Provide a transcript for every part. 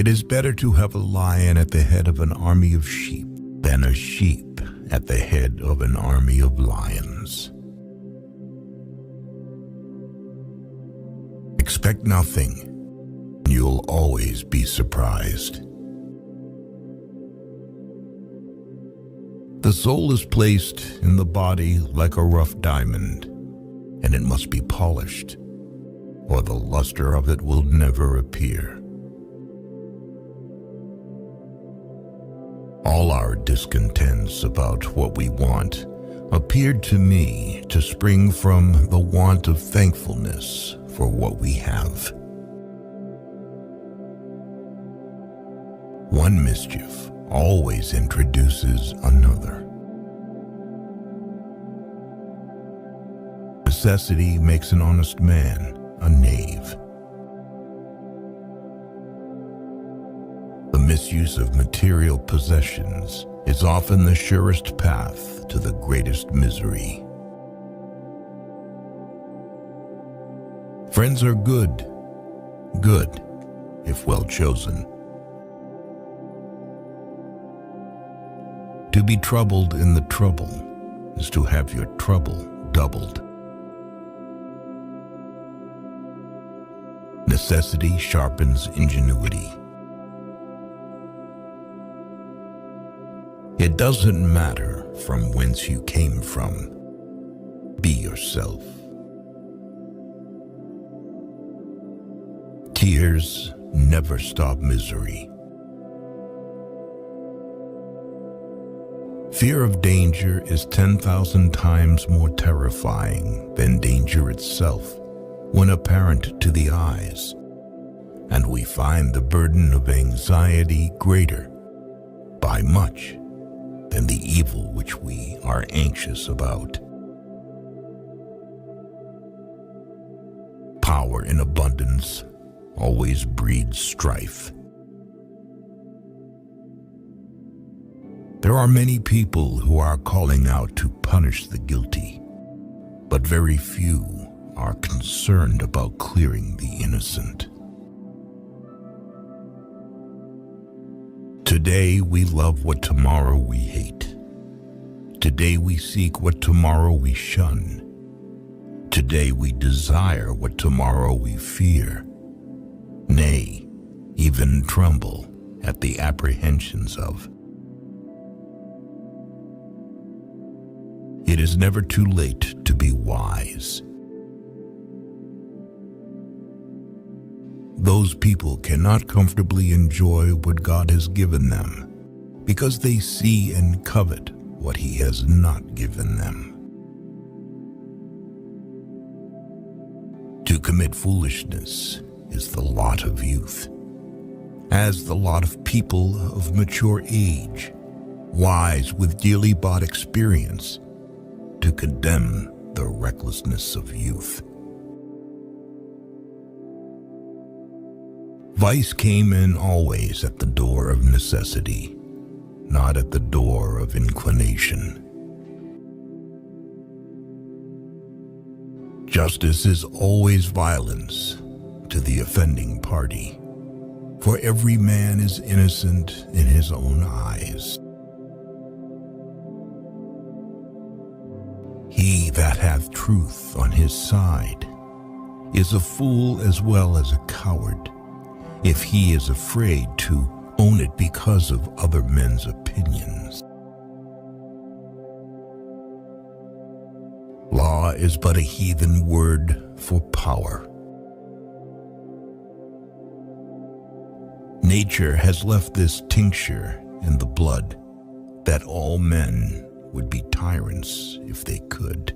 It is better to have a lion at the head of an army of sheep than a sheep at the head of an army of lions. Expect nothing, and you'll always be surprised. The soul is placed in the body like a rough diamond, and it must be polished, or the luster of it will never appear. All our discontents about what we want appeared to me to spring from the want of thankfulness for what we have. One mischief always introduces another. Necessity makes an honest man a knave. The misuse of material possessions is often the surest path to the greatest misery. Friends are good if well chosen. To be troubled in the trouble is to have your trouble doubled. Necessity sharpens ingenuity. It doesn't matter from whence you came from. Be yourself. Tears never stop misery. Fear of danger is 10,000 times more terrifying than danger itself when apparent to the eyes, and we find the burden of anxiety greater by much than the evil which we are anxious about. Power in abundance always breeds strife. There are many people who are calling out to punish the guilty, but very few are concerned about clearing the innocent. Today we love what tomorrow we hate. Today we seek what tomorrow we shun. Today we desire what tomorrow we fear. Nay, even tremble at the apprehensions of. It is never too late to be wise. Those people cannot comfortably enjoy what God has given them because they see and covet what He has not given them. To commit foolishness is the lot of youth, as the lot of people of mature age, wise with dearly bought experience, to condemn the recklessness of youth. Vice came in always at the door of necessity, not at the door of inclination. Justice is always violence to the offending party, for every man is innocent in his own eyes. He that hath truth on his side is a fool as well as a coward, if he is afraid to own it because of other men's opinions. Law is but a heathen word for power. Nature has left this tincture in the blood, that all men would be tyrants if they could.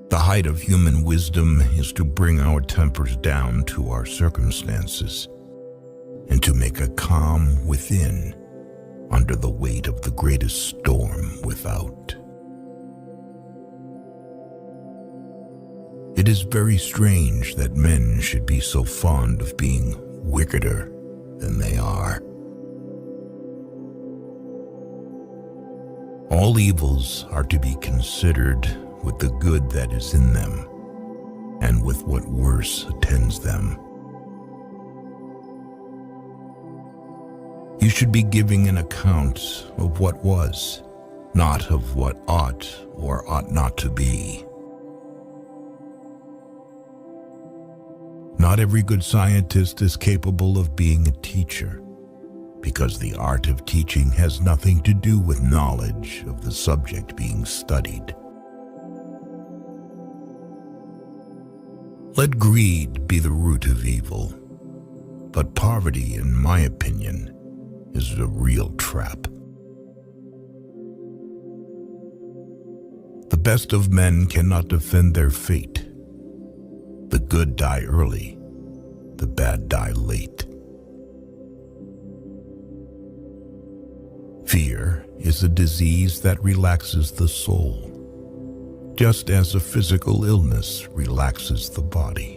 The height of human wisdom is to bring our tempers down to our circumstances and to make a calm within under the weight of the greatest storm without. It is very strange that men should be so fond of being wickeder than they are. All evils are to be considered with the good that is in them, and with what worse attends them. You should be giving an account of what was, not of what ought or ought not to be. Not every good scientist is capable of being a teacher, because the art of teaching has nothing to do with knowledge of the subject being studied. Let greed be the root of evil, but poverty, in my opinion, is a real trap. The best of men cannot defend their fate. The good die early, the bad die late. Fear is a disease that relaxes the soul, just as a physical illness relaxes the body.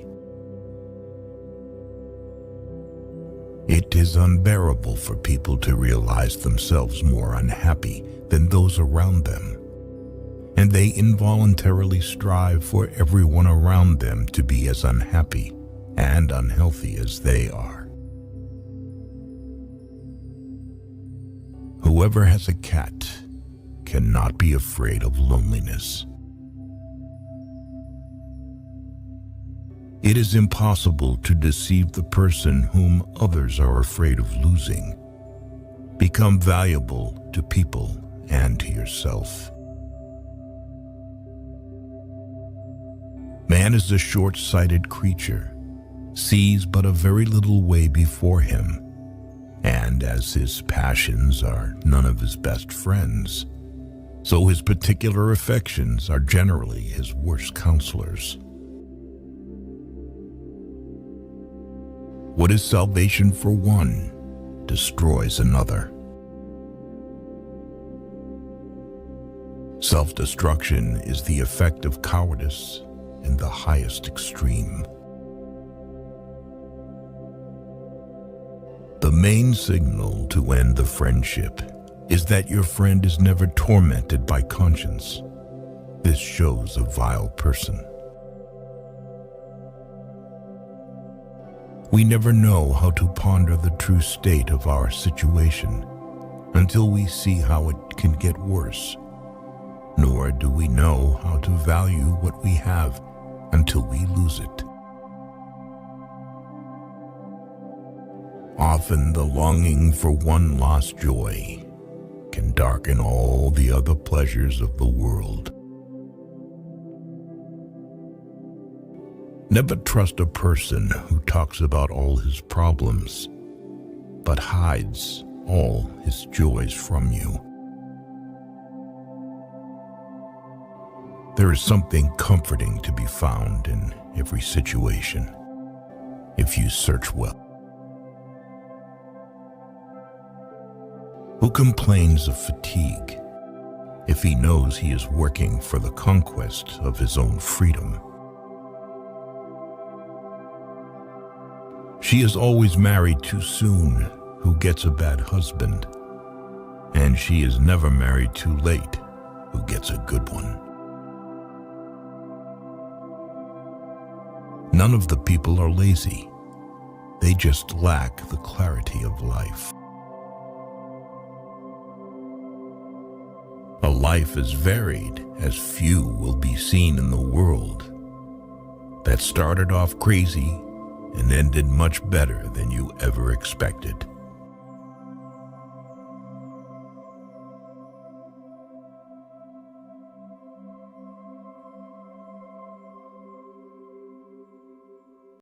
It is unbearable for people to realize themselves more unhappy than those around them, and they involuntarily strive for everyone around them to be as unhappy and unhealthy as they are. Whoever has a cat cannot be afraid of loneliness. It is impossible to deceive the person whom others are afraid of losing. Become valuable to people and to yourself. Man is a short-sighted creature, sees but a very little way before him, and as his passions are none of his best friends, so his particular affections are generally his worst counselors. What is salvation for one destroys another. Self-destruction is the effect of cowardice in the highest extreme. The main signal to end the friendship is that your friend is never tormented by conscience. This shows a vile person. We never know how to ponder the true state of our situation until we see how it can get worse, nor do we know how to value what we have until we lose it. Often the longing for one lost joy can darken all the other pleasures of the world. Never trust a person who talks about all his problems, but hides all his joys from you. There is something comforting to be found in every situation, if you search well. Who complains of fatigue if he knows he is working for the conquest of his own freedom? She is always married too soon who gets a bad husband, and she is never married too late who gets a good one. None of the people are lazy. They just lack the clarity of life. A life as varied as few will be seen in the world, that started off crazy and ended much better than you ever expected.